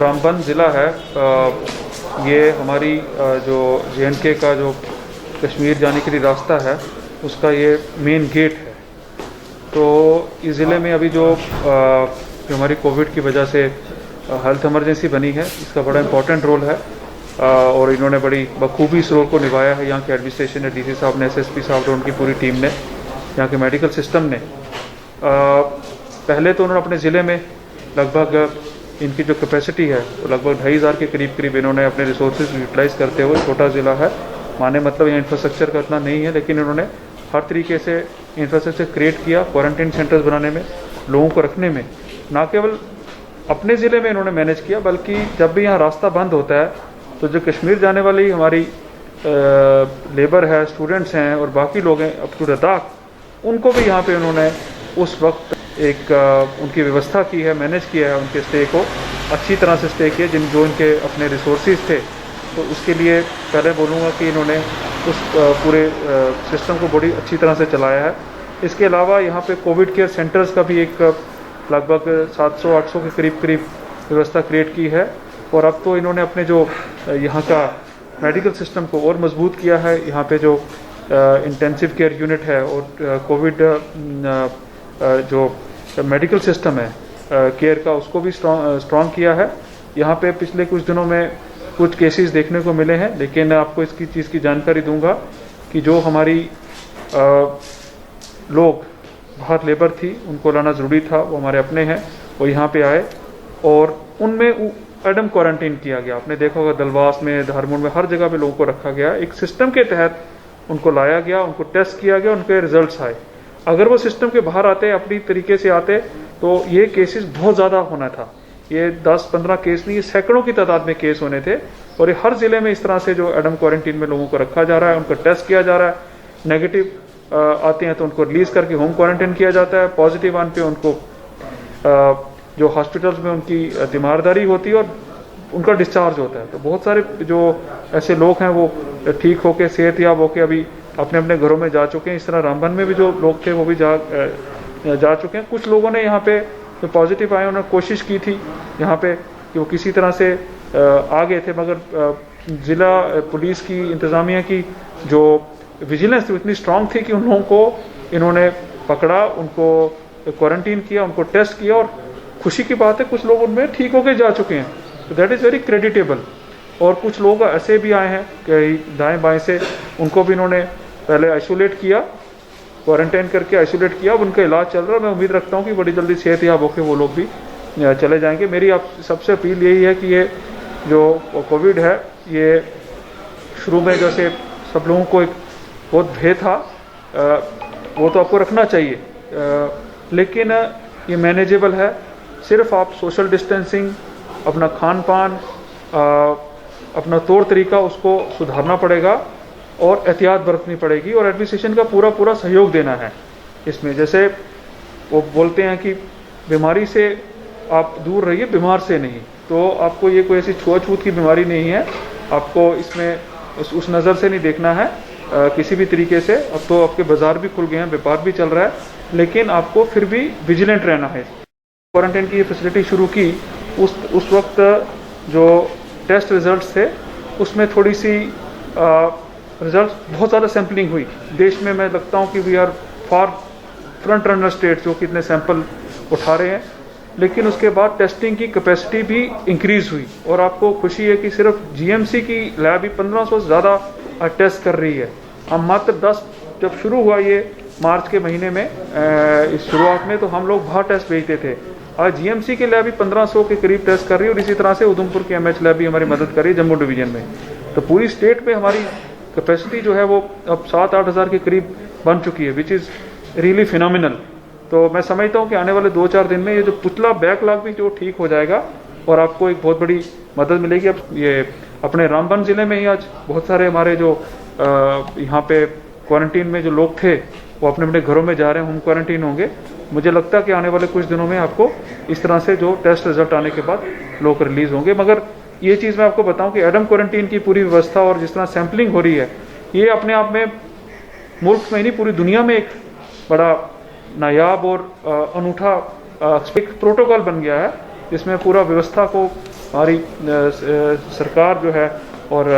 रामबन ज़िला है। ये हमारी जो JNK का जो कश्मीर जाने के लिए रास्ता है उसका ये मेन गेट है। तो इस ज़िले में अभी जो हमारी कोविड की वजह से हेल्थ इमरजेंसी बनी है, इसका बड़ा इम्पोर्टेंट रोल है और इन्होंने बड़ी बखूबी इस रोल को निभाया है। यहाँ के एडमिनिस्ट्रेशन ने, DC साहब ने, SSP साहब ने, उनकी पूरी टीम ने, यहाँ के मेडिकल सिस्टम ने। पहले तो उन्होंने अपने ज़िले में लगभग इनकी जो कैपेसिटी है वो लगभग 2500 के करीब इन्होंने अपने रिसोर्सेज यूटिलाइज़ करते हुए, छोटा ज़िला है माने मतलब यहाँ इंफ्रास्ट्रक्चर का इतना नहीं है, लेकिन इन्होंने हर तरीके से इंफ्रास्ट्रक्चर क्रिएट किया क्वारंटाइन सेंटर्स बनाने में, लोगों को रखने में। ना केवल अपने ज़िले में इन्होंने मैनेज किया, बल्कि जब भी यहाँ रास्ता बंद होता है तो जो कश्मीर जाने वाली हमारी लेबर है, स्टूडेंट्स हैं और बाकी लोग हैं अप टू लद्दाख, उनको भी यहाँ पे उन्होंने उस वक्त एक उनकी व्यवस्था की है, मैनेज किया है, उनके स्टे को अच्छी तरह से स्टे किया, जो इनके अपने रिसोर्सेज थे। तो उसके लिए पहले बोलूँगा कि इन्होंने उस पूरे सिस्टम को बड़ी अच्छी तरह से चलाया है। इसके अलावा यहाँ पे कोविड केयर सेंटर्स का भी एक लगभग 700-800 के करीब व्यवस्था क्रिएट की है। और अब तो इन्होंने अपने जो यहाँ का मेडिकल सिस्टम को और मजबूत किया है। यहाँ पे जो इंटेंसिव केयर यूनिट है और कोविड जो मेडिकल सिस्टम है केयर का, उसको भी स्ट्रॉन्ग किया है। यहाँ पे पिछले कुछ दिनों में कुछ केसेस देखने को मिले हैं, लेकिन आपको इसकी चीज़ की जानकारी दूंगा कि जो हमारी लोग बाहर लेबर थी उनको लाना ज़रूरी था, वो हमारे अपने हैं, वो यहाँ पे आए और उनमें एडम क्वारंटीन किया गया। आपने देखा होगा दलवास में, धारमोड़ में, हर जगह पे लोगों को रखा गया। एक सिस्टम के तहत उनको लाया गया, उनको टेस्ट किया गया, उनके रिजल्ट्स आए। अगर वो सिस्टम के बाहर आते, अपनी तरीके से आते, तो ये केसेस बहुत ज़्यादा होना था। ये 10-15 केस नहीं, ये सैकड़ों की तादाद में केस होने थे। और ये हर ज़िले में इस तरह से जो एडम क्वारंटीन में लोगों को रखा जा रहा है, उनका टेस्ट किया जा रहा है, नेगेटिव आते हैं तो उनको रिलीज़ करके होम क्वारंटाइन किया जाता है, पॉजिटिव आने पे उनको जो हॉस्पिटल्स में उनकी तीमारदारी होती है और उनका डिस्चार्ज होता है। तो बहुत सारे जो ऐसे लोग हैं वो ठीक होके, सेहतयाब होके अभी अपने अपने घरों में जा चुके हैं। इस तरह रामबन में भी जो लोग थे वो भी जा चुके हैं। कुछ लोगों ने यहाँ पे जो पॉजिटिव आए, उन्होंने कोशिश की थी यहाँ पे कि वो किसी तरह से आ गए थे, मगर ज़िला पुलिस की, इंतज़ामिया की जो विजिलेंस थी इतनी स्ट्रांग थी कि उन लोगों को इन्होंने पकड़ा, उनको क्वारंटीन किया, उनको टेस्ट किया और खुशी की बात है कुछ लोग उनमें ठीक होके जा चुके हैं। तो दैट इज़ वेरी क्रेडिटेबल। और कुछ लोग ऐसे भी आए हैं कि दाएं बाएं से, उनको भी इन्होंने पहले आइसोलेट किया, क्वारंटाइन करके आइसोलेट किया, अब उनका इलाज चल रहा है। मैं उम्मीद रखता हूँ कि बड़ी जल्दी सेहतयाब होकर वो लोग भी चले जाएंगे। मेरी आप सबसे अपील यही है कि ये जो कोविड है, ये शुरू में जैसे सब लोगों को एक बहुत भय था, वो तो आपको रखना चाहिए, लेकिन ये मैनेजेबल है। सिर्फ आप सोशल डिस्टेंसिंग, अपना खान पान, अपना तौर तरीका उसको सुधारना पड़ेगा और एहतियात बरतनी पड़ेगी और एडमिनिस्ट्रेशन का पूरा सहयोग देना है इसमें। जैसे वो बोलते हैं कि बीमारी से आप दूर रहिए, बीमार से नहीं। तो आपको ये कोई ऐसी छुआछूत की बीमारी नहीं है, आपको इसमें उस नज़र से नहीं देखना है किसी भी तरीके से। अब तो आपके बाज़ार भी खुल गए हैं, व्यापार भी चल रहा है, लेकिन आपको फिर भी विजिलेंट रहना है। क्वारंटाइन की फैसिलिटी शुरू की उस वक्त जो टेस्ट रिजल्ट्स थे उसमें थोड़ी सी रिजल्ट बहुत ज़्यादा सैम्पलिंग हुई देश में। मैं लगता हूँ कि we are far front runner state जो कि इतने सैंपल उठा रहे हैं, लेकिन उसके बाद टेस्टिंग की कैपेसिटी भी इंक्रीज़ हुई। और आपको खुशी है कि सिर्फ GMC की लैब ही 1500 से ज़्यादा टेस्ट कर रही है। हम मात्र 10 जब शुरू हुआ ये मार्च के महीने में, इस शुरुआत में तो हम लोग बाहर टेस्ट भेजते थे। आज GMC की लैब भी 1500 के करीब टेस्ट कर रही है और इसी तरह से उधमपुर की MH लैब भी हमारी मदद कर रही है जम्मू डिवीज़न में। तो पूरी स्टेट में हमारी कैपेसिटी जो है वो अब 7-8 हज़ार के करीब बन चुकी है, विच इज़ रियली फिनोमिनल। तो मैं समझता हूँ कि आने वाले 2-4 दिन में ये जो पिछला बैकलॉग भी जो ठीक हो जाएगा और आपको एक बहुत बड़ी मदद मिलेगी। अब ये अपने रामबन ज़िले में ही आज बहुत सारे हमारे जो यहाँ पे क्वारंटीन में जो लोग थे वो अपने अपने घरों में जा रहे हैं, होम क्वारंटीन होंगे। मुझे लगता है कि आने वाले कुछ दिनों में आपको इस तरह से जो टेस्ट रिजल्ट आने के बाद लोग रिलीज़ होंगे। मगर ये चीज़ मैं आपको बताऊं कि एडम क्वारंटीन की पूरी व्यवस्था और जिस तरह सैम्पलिंग हो रही है, ये अपने आप में मुल्क में नहीं पूरी दुनिया में एक बड़ा नायाब और अनूठा एक प्रोटोकॉल बन गया है, जिसमें पूरा व्यवस्था को हमारी सरकार जो है और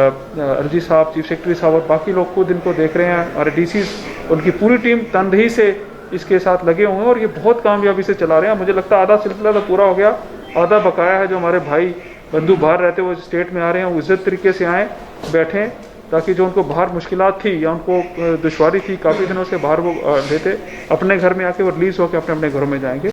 RG साहब, चीफ सेक्रेटरी साहब और बाकी लोग खुद इनको देख रहे हैं। हमारे DC उनकी पूरी टीम तनदेही से इसके साथ लगे हुए हैं और ये बहुत कामयाबी से चला रहे हैं। मुझे लगता है आधा सिलसिला तो पूरा हो गया, आधा बकाया है। जो हमारे भाई बंधु बाहर रहते वो स्टेट में आ रहे हैं, वो इज्जत तरीके से आएँ, बैठें, ताकि जो उनको बाहर मुश्किलात थी या उनको दुश्वारी थी, काफ़ी दिनों से बाहर वो रहते, अपने घर में आके वो रिलीज़ होकर अपने अपने घरों में जाएंगे।